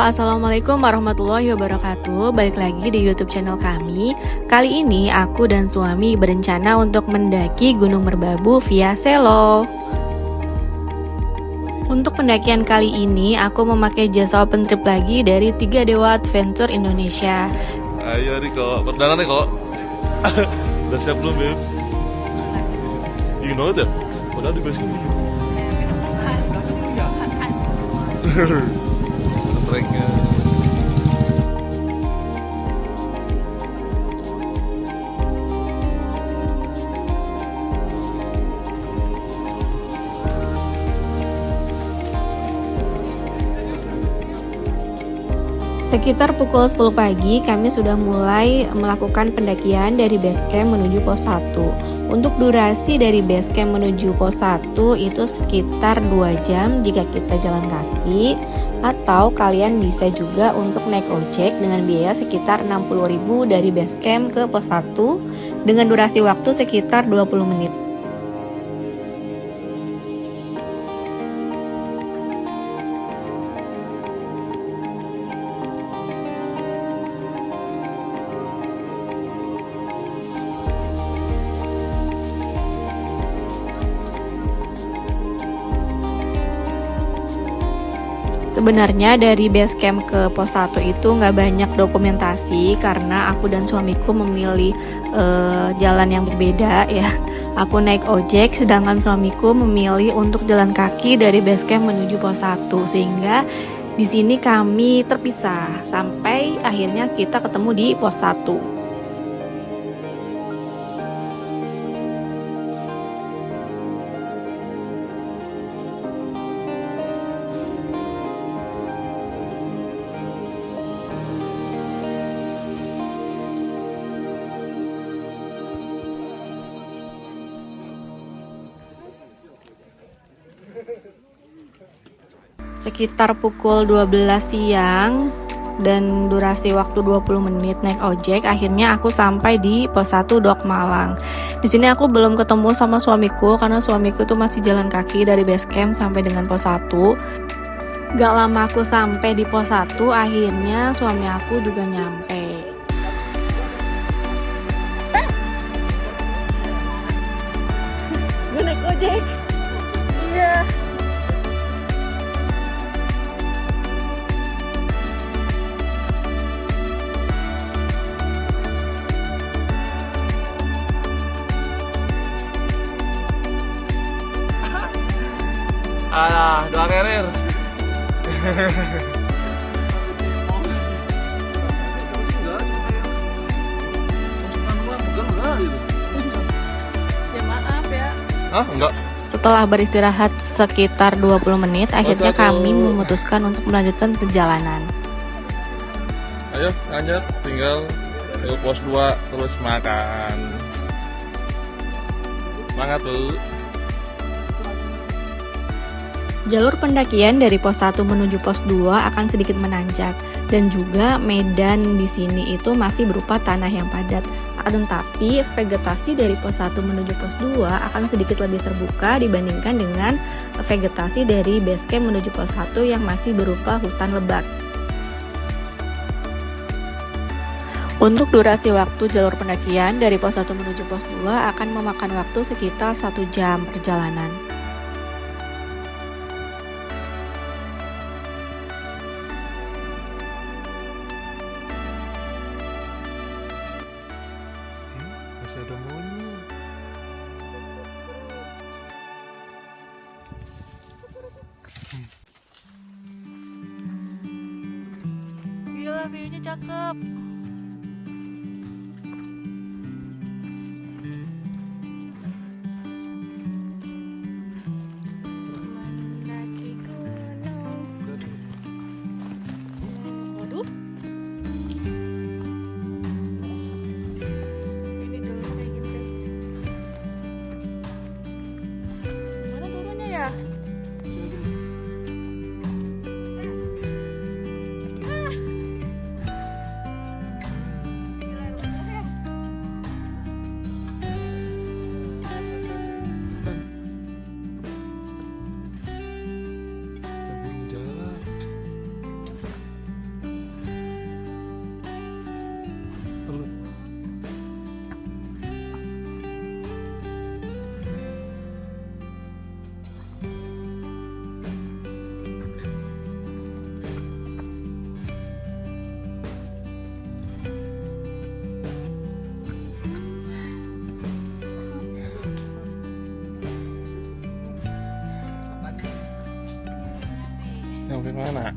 Assalamualaikum warahmatullahi wabarakatuh. Balik lagi di YouTube channel kami. Kali ini aku dan suami berencana untuk mendaki Gunung Merbabu via Selo. Untuk pendakian kali ini, aku memakai jasa open trip lagi dari 3 Dewa Adventure Indonesia. Ayo Riko, perjalanan kok. Udah siap belum, Beb? Dingin banget ya? Padahal di sini. Treknya. Sekitar pukul 10 pagi, kami sudah mulai melakukan pendakian dari base camp menuju pos 1. Untuk durasi dari base camp menuju pos 1 itu sekitar 2 jam jika kita jalan kaki, atau kalian bisa juga untuk naik ojek dengan biaya sekitar 60.000 dari base camp ke pos 1 dengan durasi waktu sekitar 20 menit. Sebenarnya dari base camp ke pos 1 itu nggak banyak dokumentasi karena aku dan suamiku memilih jalan yang berbeda ya. Aku naik ojek sedangkan suamiku memilih untuk jalan kaki dari base camp menuju pos 1 sehingga di sini kami terpisah sampai akhirnya kita ketemu di pos 1. Sekitar pukul 12 siang dan durasi waktu 20 menit naik ojek, akhirnya aku sampai di pos 1 Dok Malang. Di sini aku belum ketemu sama suamiku karena suamiku tuh masih jalan kaki dari base camp sampai dengan pos 1. Gak lama aku sampai di pos 1, akhirnya suami aku juga nyampe. Gue naik ojek. Iya. Alah, doa kerir. Ya maaf ya. Hah? Enggak. Setelah beristirahat sekitar 20 menit, akhirnya kami memutuskan untuk melanjutkan perjalanan. Ayo, lanjut. Tinggal ke pos 2 terus makan. Semangat, Bu. Jalur pendakian dari pos 1 menuju pos 2 akan sedikit menanjak dan juga medan di sini itu masih berupa tanah yang padat. Akan tetapi vegetasi dari pos 1 menuju pos 2 akan sedikit lebih terbuka dibandingkan dengan vegetasi dari base camp menuju pos 1 yang masih berupa hutan lebat. Untuk durasi waktu jalur pendakian dari pos 1 menuju pos 2 akan memakan waktu sekitar 1 jam perjalanan. Masih ada monyet. Gila, view-nya cakep. Mendaki gunung. Waduh. Ini jalurnya kayak gini, guys. Gimana turunnya ya? sampai mana?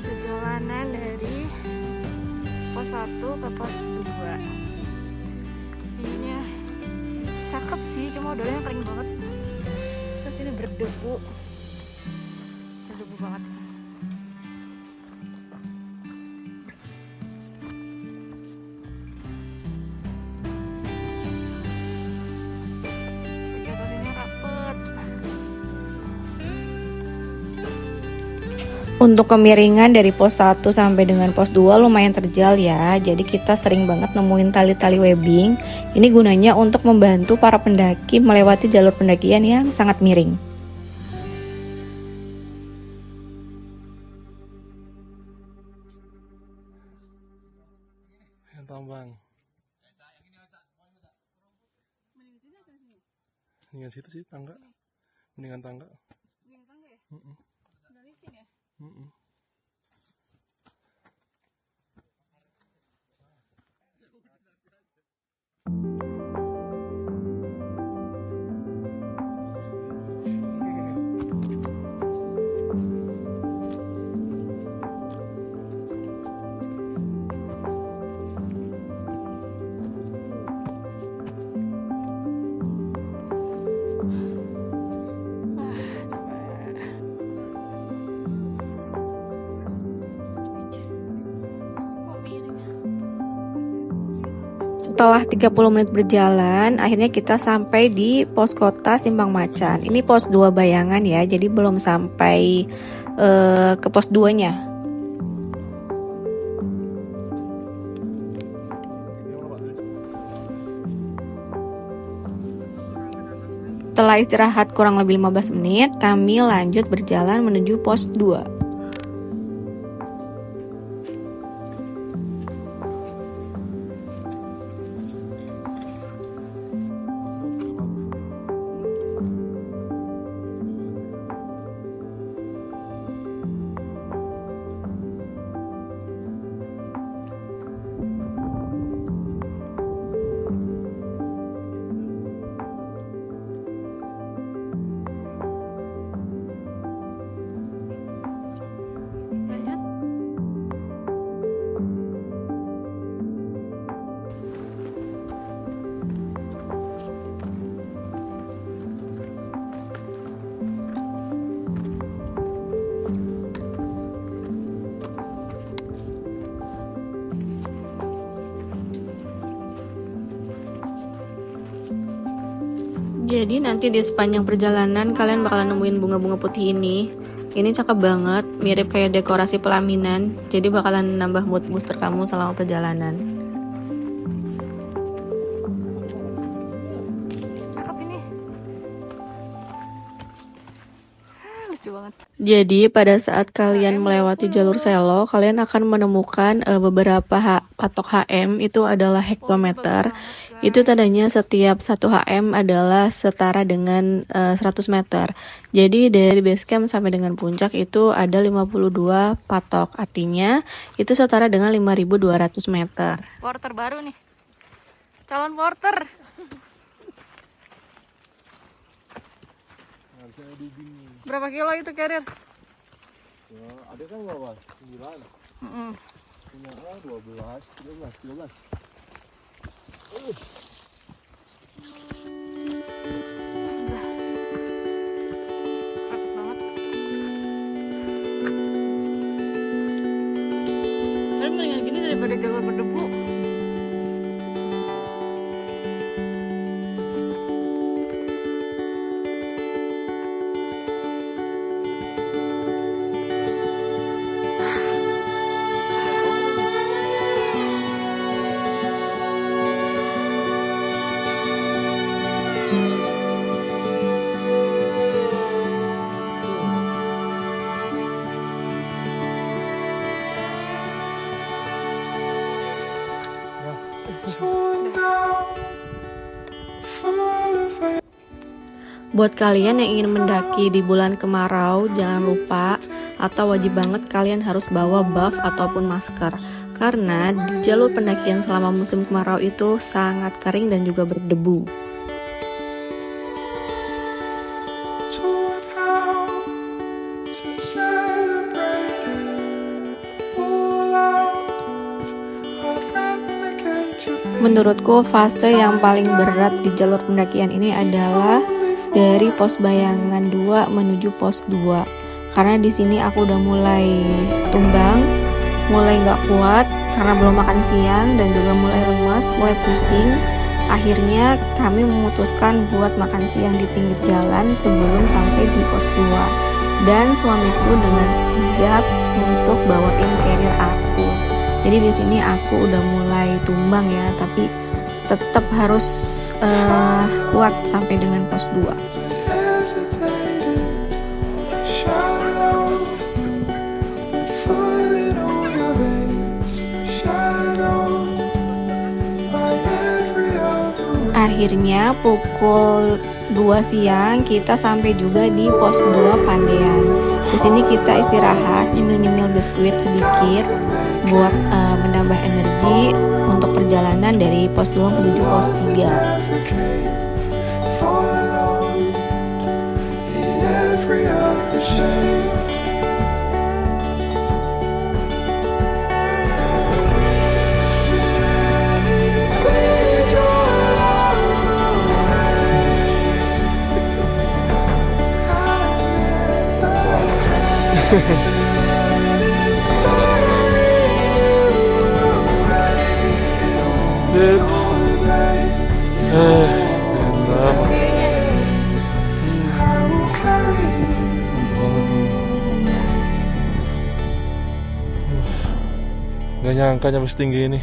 Perjalanan dari pos 1 ke pos 2. Ini cakep sih, cuma udahnya kering banget. Terus ini berdebu banget. Untuk kemiringan dari pos 1 sampai dengan pos 2 lumayan terjal ya. Jadi kita sering banget nemuin tali-tali webbing. Ini gunanya untuk membantu para pendaki melewati jalur pendakian yang sangat miring. Yang tambang. Mendingan situ sih tangga. Mendingan tangga. Mendingan tangga ya? Udah licin ya? Setelah 30 menit berjalan, akhirnya kita sampai di pos kota Simpang Macan. Ini pos 2 Bayangan ya, jadi belum sampai ke pos 2-nya. Setelah istirahat kurang lebih 15 menit, kami lanjut berjalan menuju pos 2. Jadi nanti di sepanjang perjalanan kalian bakalan nemuin bunga-bunga putih ini. Ini cakep banget, mirip kayak dekorasi pelaminan. Jadi bakalan nambah mood booster kamu selama perjalanan. Cakep ini. Lucu banget. Jadi pada saat kalian melewati jalur selo, kalian akan menemukan beberapa patok HM, itu adalah hektometer. Itu tandanya setiap 1 HM adalah setara dengan 100 meter. Jadi dari base camp sampai dengan puncak itu ada 52 patok. Artinya itu setara dengan 5.200 meter. Porter baru nih. Calon porter. Berapa kilo itu carrier? Ya, ada kan bawa 9. Punya 12, 13. Sebelah. Rapet banget. Tapi mendingan gini daripada jalur berdebu. Buat kalian yang ingin mendaki di bulan kemarau, jangan lupa atau wajib banget kalian harus bawa buff ataupun masker. karena di jalur pendakian selama musim kemarau itu sangat kering dan juga berdebu. Menurutku fase yang paling berat di jalur pendakian ini adalah dari pos bayangan 2 menuju pos 2. Karena di sini aku udah mulai tumbang, mulai nggak kuat karena belum makan siang dan juga mulai lemas, mulai pusing. Akhirnya kami memutuskan buat makan siang di pinggir jalan sebelum sampai di pos 2. Dan suamiku dengan sigap untuk bawain carrier aku. Jadi di sini aku udah mulai tumbang ya, tapi tetap harus kuat sampai dengan pos 2. Akhirnya pukul 2 siang kita sampai juga di pos 2 Pandean. Di sini kita istirahat, nyemil-nyemil biskuit sedikit buat menambah energi untuk perjalanan dari pos 2 menuju pos 3. Gak nyangka nyampe setinggi ini.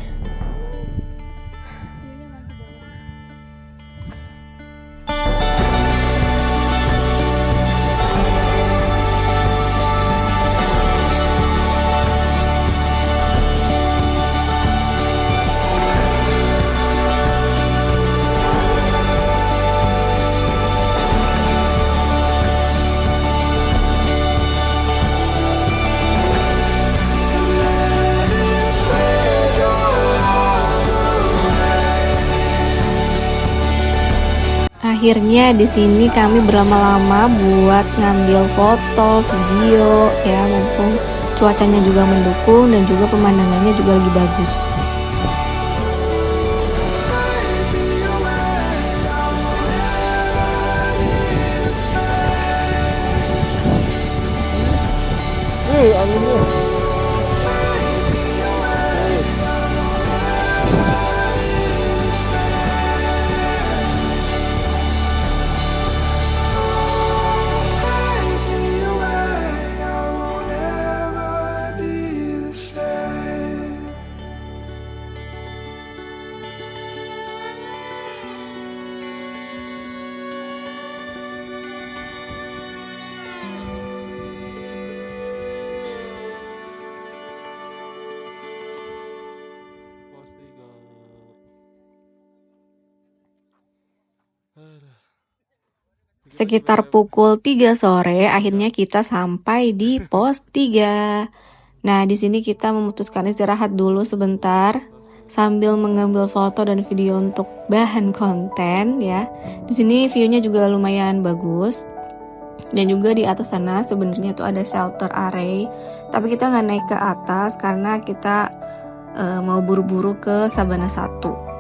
Akhirnya di sini kami berlama-lama buat ngambil foto, video ya, mumpung cuacanya juga mendukung dan juga pemandangannya juga lagi bagus. Anginnya. Sekitar pukul 3 sore akhirnya kita sampai di pos 3. Nah, di sini kita memutuskan istirahat dulu sebentar sambil mengambil foto dan video untuk bahan konten ya. Di sini view-nya juga lumayan bagus. Dan juga di atas sana sebenarnya tuh ada shelter area, tapi kita nggak naik ke atas karena kita mau buru-buru ke Sabana 1.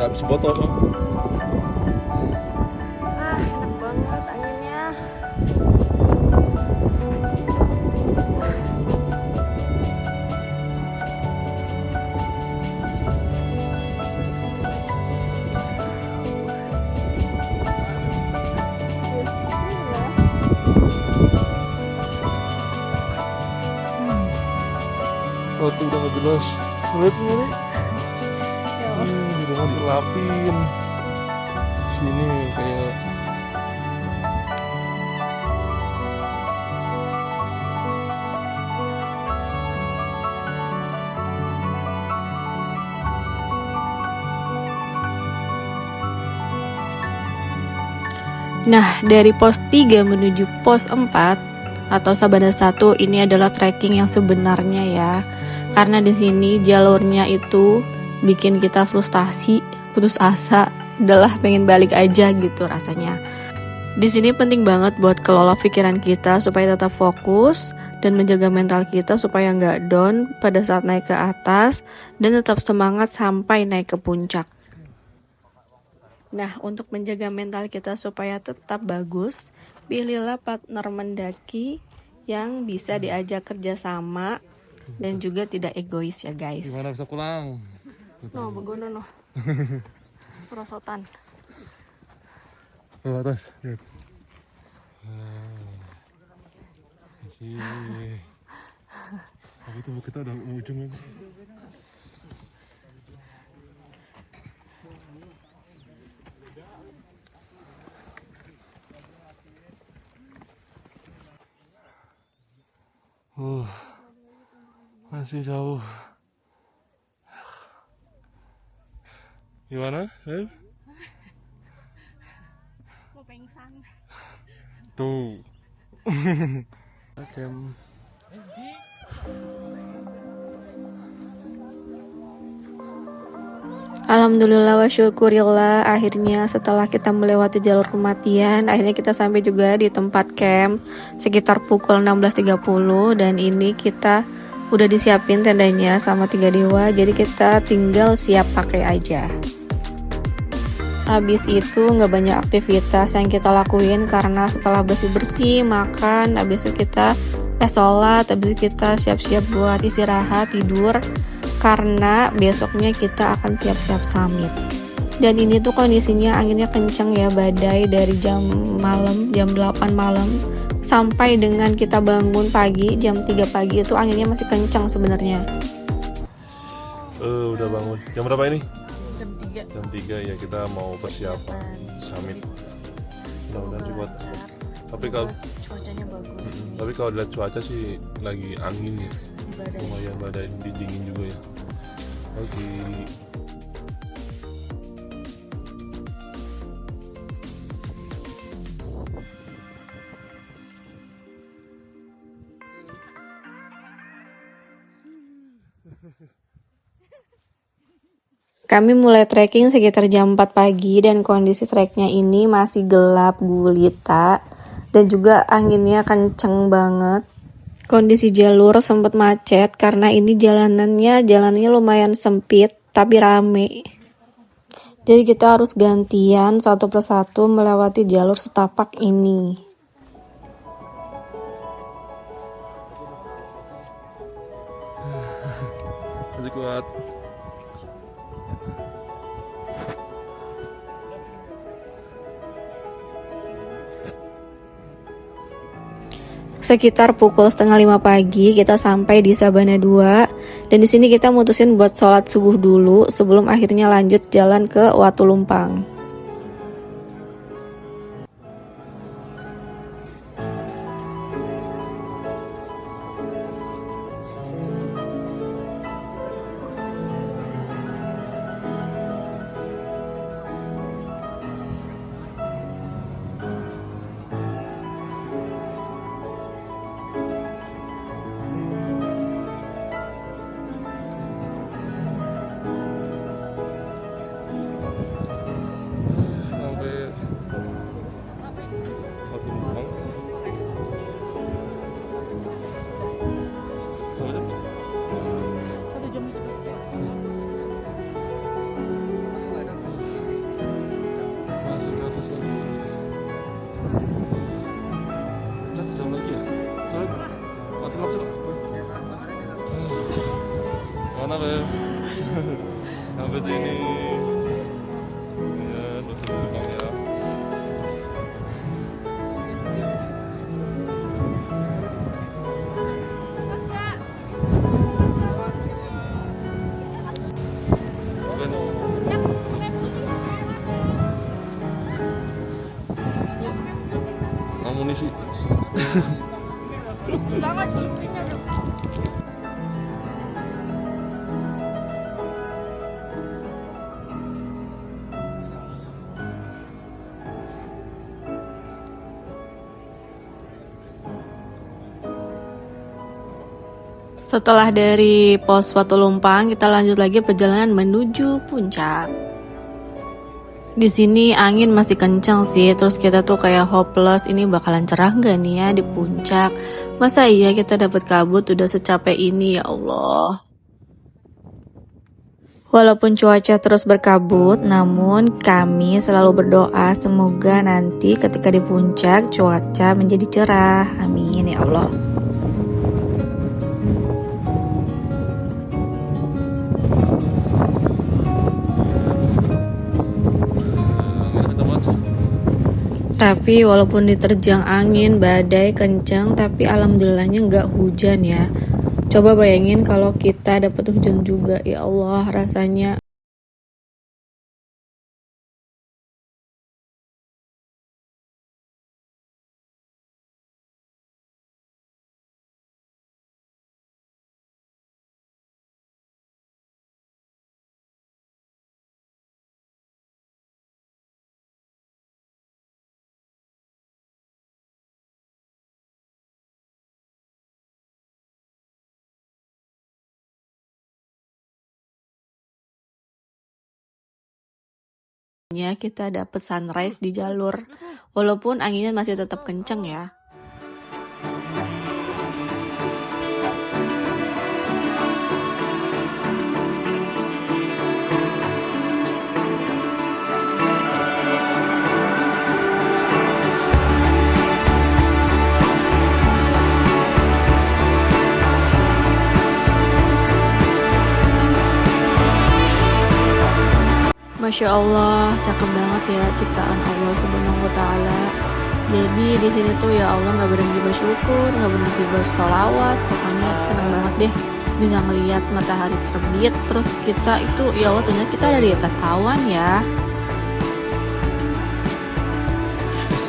Udah habis botol Som. Enak banget anginnya. Oh tuh udah gak jelas. Lihat ini. Di rumah dilapin. Sini kayak Nah, dari pos 3 menuju pos 4 atau Sabana 1 ini adalah trekking yang sebenarnya ya. Karena di sini jalurnya itu bikin kita frustasi, putus asa, udahlah pengen balik aja gitu rasanya. Di sini penting banget buat kelola pikiran kita supaya tetap fokus dan menjaga mental kita supaya nggak down pada saat naik ke atas dan tetap semangat sampai naik ke puncak. Nah, untuk menjaga mental kita supaya tetap bagus, pilihlah partner mendaki yang bisa diajak kerjasama dan juga tidak egois ya guys. Gimana bisa pulang? No, begono no. Perosotan. Ke atas, lihat. Masih. Tapi itu kita udah ujung kan. Masih jauh. Gimana? Mau pengsan. Tuh. Camp. Alhamdulillah wa syukurillah, akhirnya setelah kita melewati jalur kematian, akhirnya kita sampai juga di tempat camp sekitar pukul 16.30 dan ini kita udah disiapin tendanya sama 3 dewa, jadi kita tinggal siap pakai aja. Habis itu nggak banyak aktivitas yang kita lakuin karena setelah bersih-bersih, makan, habis itu kita sholat, habis itu kita siap-siap buat istirahat, tidur karena besoknya kita akan siap-siap summit. Dan ini tuh kondisinya anginnya kenceng ya, badai dari jam 8 malam sampai dengan kita bangun pagi jam 3 pagi itu anginnya masih kenceng sebenarnya. Udah bangun. Jam berapa ini? Jam 3. Jam 3 ya, kita mau persiapan summit. Mudah-mudahan kuat. Tapi kalau cuacanya bagus. Tapi kalau dilihat cuaca sih lagi angin ya. Lumayan badai, dingin juga ya. Oke. Kami mulai trekking sekitar jam 4 pagi dan kondisi treknya ini masih gelap gulita dan juga anginnya kenceng banget. Kondisi jalur sempat macet karena ini jalanannya lumayan sempit tapi rame. Jadi kita harus gantian satu persatu melewati jalur setapak ini. Masih kuat. Sekitar pukul 4:30 pagi kita sampai di Sabana 2 dan di sini kita mutusin buat sholat subuh dulu sebelum akhirnya lanjut jalan ke Watu Lumpang. Mana Beb? Sampai sini. Ya, terus belakang ya. Ben. Amunisi. Banget giginya tuh. Setelah dari pos Watu Lumpang, kita lanjut lagi perjalanan menuju puncak. Di sini angin masih kencang sih, terus kita tuh kayak hopeless, ini bakalan cerah nggak nih ya di puncak? Masa iya kita dapat kabut udah secapek ini, ya Allah. Walaupun cuaca terus berkabut, namun kami selalu berdoa semoga nanti ketika di puncak cuaca menjadi cerah. Amin ya Allah. Tapi walaupun diterjang angin, badai kencang, tapi alhamdulillahnya nggak hujan ya. Coba bayangin kalau kita dapat hujan juga, ya Allah rasanya. Kita dapat sunrise di jalur, walaupun anginnya masih tetap kenceng ya. Masya Allah, cakep banget ya ciptaan Allah Subhanahu wa Ta'ala. Jadi di sini tuh ya Allah nggak berhenti bersyukur, nggak berhenti bersolawat, pokoknya seneng banget deh bisa ngeliat matahari terbit. Terus kita itu ya Allah ternyata kita ada di atas awan ya.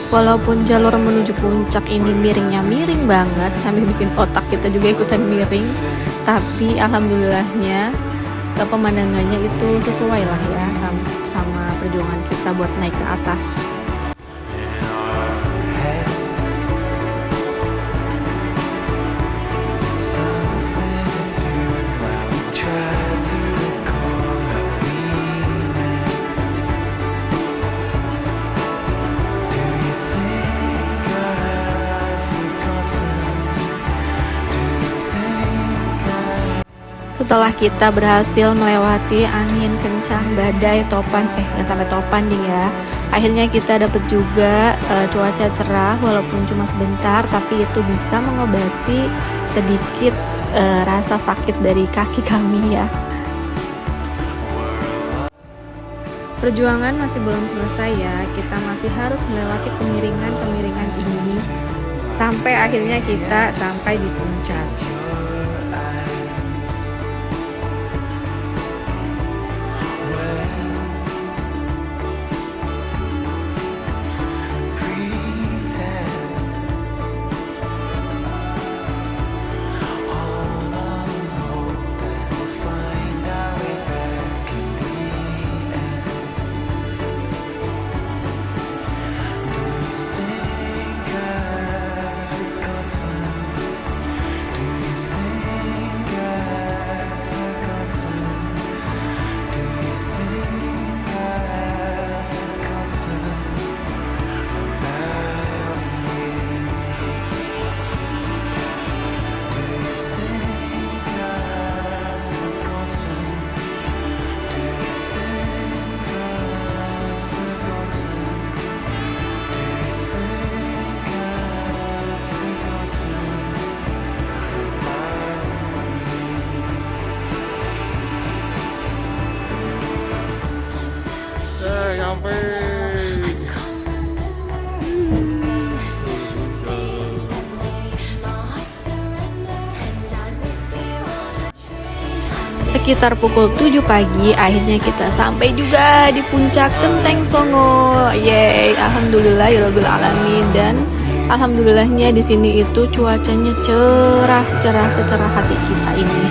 Walaupun jalur menuju puncak ini miringnya miring banget sampai bikin otak kita juga ikutan miring, tapi alhamdulillahnya pemandangannya itu sesuai lah ya sama perjuangan kita buat naik ke atas. Setelah kita berhasil melewati angin kencang, badai, topan, nggak sampai topan nih ya. Akhirnya kita dapat juga cuaca cerah walaupun cuma sebentar, tapi itu bisa mengobati sedikit rasa sakit dari kaki kami ya. Perjuangan masih belum selesai ya, kita masih harus melewati kemiringan-kemiringan ini sampai akhirnya kita sampai di puncak. Sekitar pukul 7 pagi akhirnya kita sampai juga di puncak Genteng Songo. Yeay, alhamdulillahirabbil alamin. Dan alhamdulillahnya di sini itu cuacanya cerah secerah hati kita ini.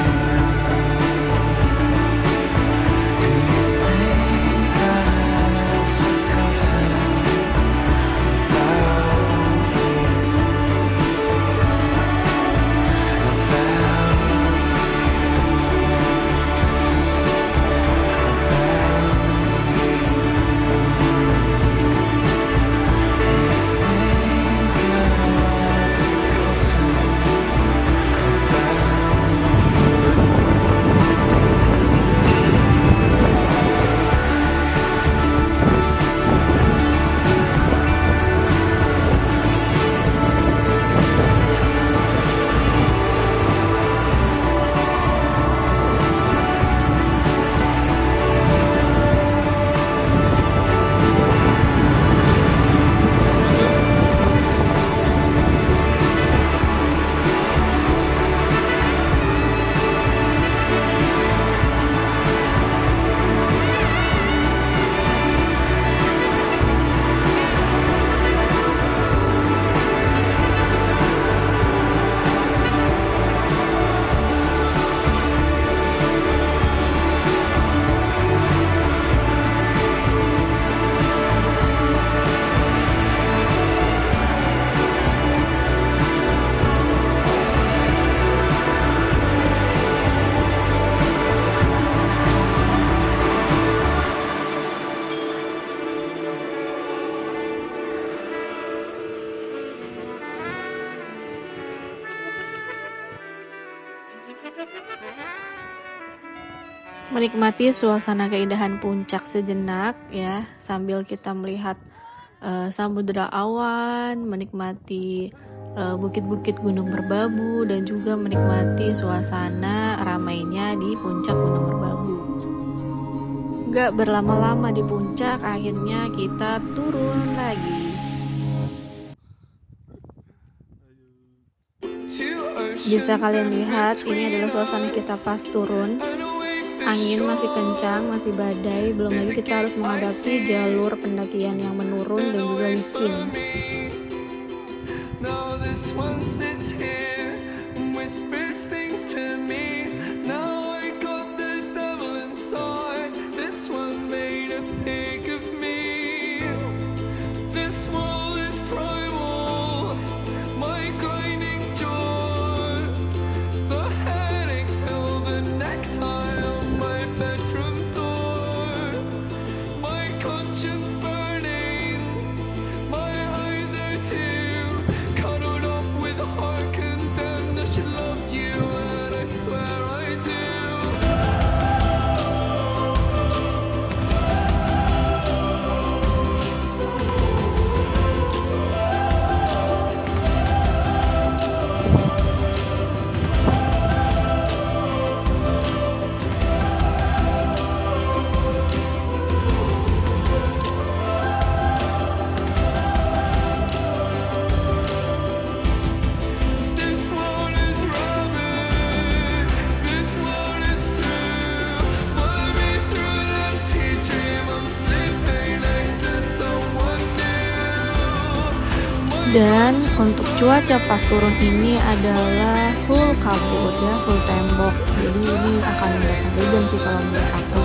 Menikmati suasana keindahan puncak sejenak ya, sambil kita melihat samudera awan, menikmati bukit-bukit Gunung Merbabu, dan juga menikmati suasana ramainya di puncak Gunung Merbabu. Gak berlama-lama di puncak, akhirnya kita turun lagi. Bisa kalian lihat, ini adalah suasana kita pas turun. Angin masih kencang, masih badai, belum lagi kita harus menghadapi jalur pendakian yang menurun dan juga licin. Dan untuk cuaca pas turun ini adalah full kabut ya, full tembok. Jadi ini akan mendatang hujan sih kalau menurut aku.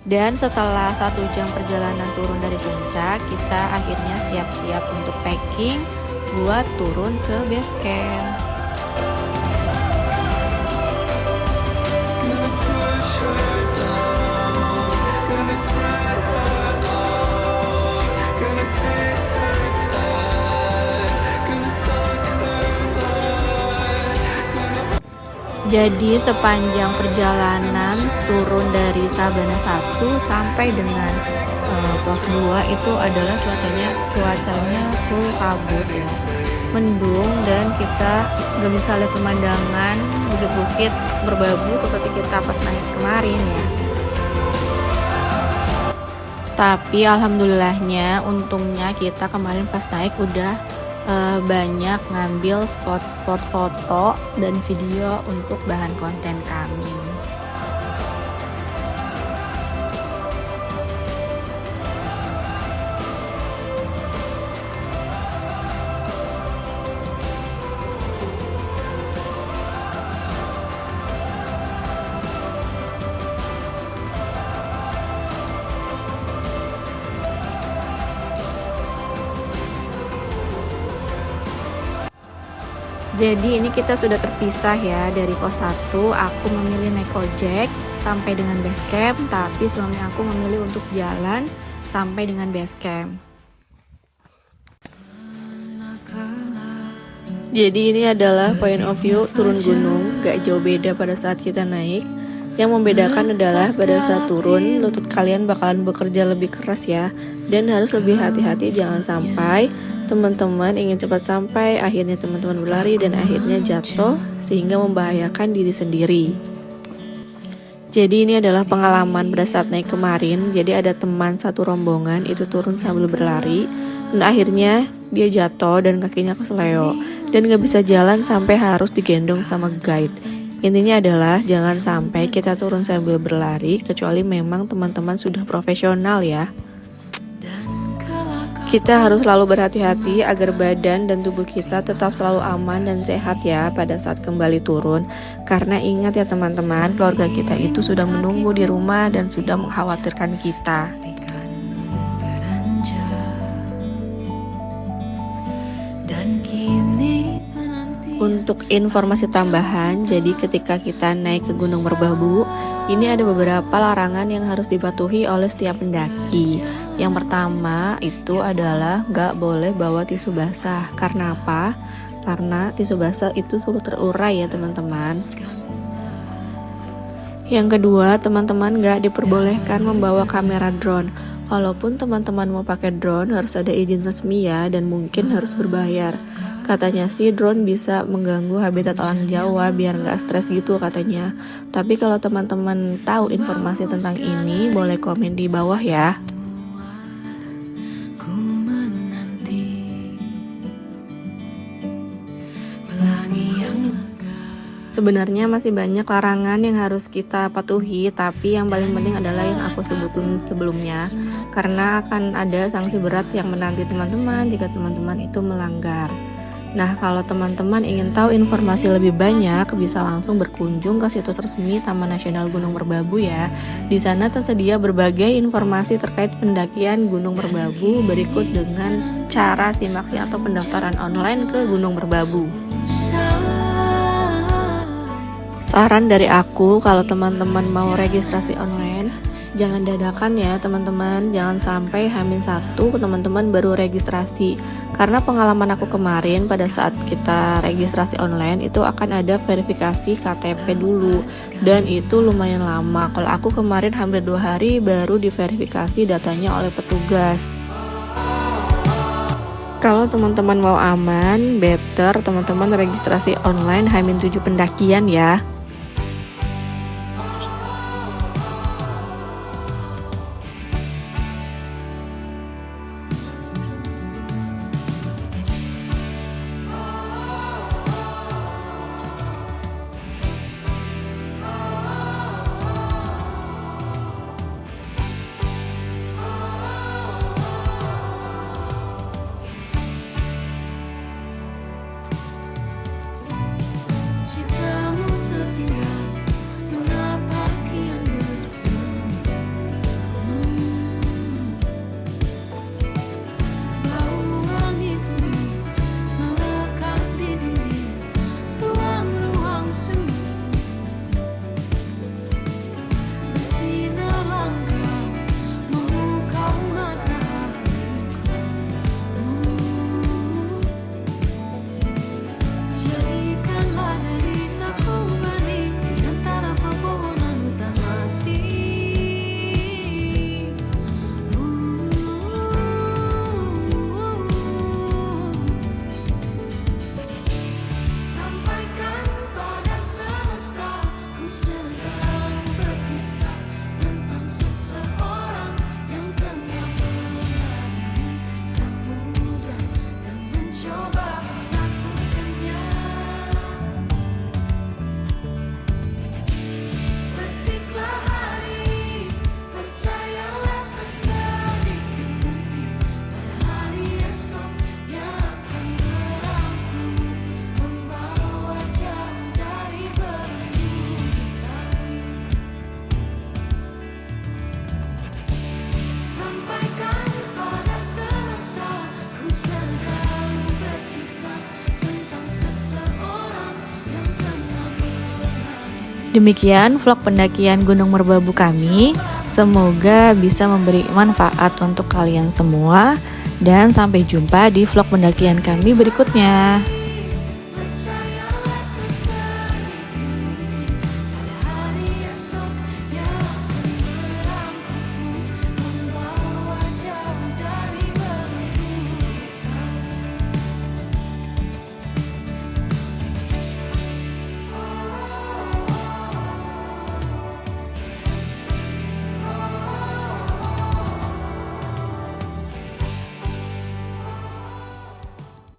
Dan setelah 1 jam perjalanan turun dari puncak, kita akhirnya siap-siap untuk packing buat turun ke base camp. Jadi sepanjang perjalanan turun dari Sabana 1 sampai dengan pos 2 itu adalah cuacanya full kabut ya, mendung, dan kita gak bisa lihat pemandangan bukit-bukit Merbabu seperti kita pas naik kemarin ya. Tapi alhamdulillahnya, untungnya kita kemarin pas naik udah banyak ngambil spot-spot foto dan video untuk bahan konten kami. Jadi ini kita sudah terpisah ya dari pos 1. Aku memilih naik ojek sampai dengan base camp, tapi suami aku memilih untuk jalan sampai dengan base camp. Jadi ini adalah point of view turun gunung, gak jauh beda pada saat kita naik. Yang membedakan adalah pada saat turun, lutut kalian bakalan bekerja lebih keras ya, dan harus lebih hati-hati jangan sampai teman-teman ingin cepat sampai, akhirnya teman-teman berlari dan akhirnya jatuh sehingga membahayakan diri sendiri. Jadi ini adalah pengalaman pada saat naik kemarin. Jadi ada teman satu rombongan itu turun sambil berlari dan akhirnya dia jatuh dan kakinya keseleo dan gak bisa jalan sampai harus digendong sama guide. Intinya adalah jangan sampai kita turun sambil berlari kecuali memang teman-teman sudah profesional ya. Kita harus selalu berhati-hati agar badan dan tubuh kita tetap selalu aman dan sehat ya pada saat kembali turun. Karena ingat ya teman-teman, keluarga kita itu sudah menunggu di rumah dan sudah mengkhawatirkan kita. Untuk informasi tambahan, jadi ketika kita naik ke Gunung Merbabu, ini ada beberapa larangan yang harus dipatuhi oleh setiap pendaki. Yang pertama itu adalah nggak boleh bawa tisu basah. Karena apa? Karena tisu basah itu sulit terurai ya teman-teman. Yang kedua, teman-teman nggak diperbolehkan membawa kamera drone. Walaupun teman-teman mau pakai drone harus ada izin resmi ya, dan mungkin harus berbayar. Katanya sih drone bisa mengganggu habitat elang Jawa biar nggak stres gitu katanya. Tapi kalau teman-teman tahu informasi tentang ini, boleh komen di bawah ya. Sebenarnya masih banyak larangan yang harus kita patuhi, tapi yang paling penting adalah yang aku sebutin sebelumnya. Karena akan ada sanksi berat yang menanti teman-teman jika teman-teman itu melanggar. Nah, kalau teman-teman ingin tahu informasi lebih banyak, bisa langsung berkunjung ke situs resmi Taman Nasional Gunung Merbabu ya. Di sana tersedia berbagai informasi terkait pendakian Gunung Merbabu berikut dengan cara simaknya atau pendaftaran online ke Gunung Merbabu. Saran dari aku, kalau teman-teman mau registrasi online, jangan dadakan ya teman-teman, jangan sampai H-1 teman-teman baru registrasi. Karena pengalaman aku kemarin pada saat kita registrasi online itu akan ada verifikasi KTP dulu, dan itu lumayan lama. Kalau aku kemarin hampir 2 hari baru diverifikasi datanya oleh petugas. Kalau teman-teman mau aman, better teman-teman registrasi online H-7 pendakian ya. Demikian vlog pendakian Gunung Merbabu kami. Semoga bisa memberi manfaat untuk kalian semua. Dan sampai jumpa di vlog pendakian kami berikutnya.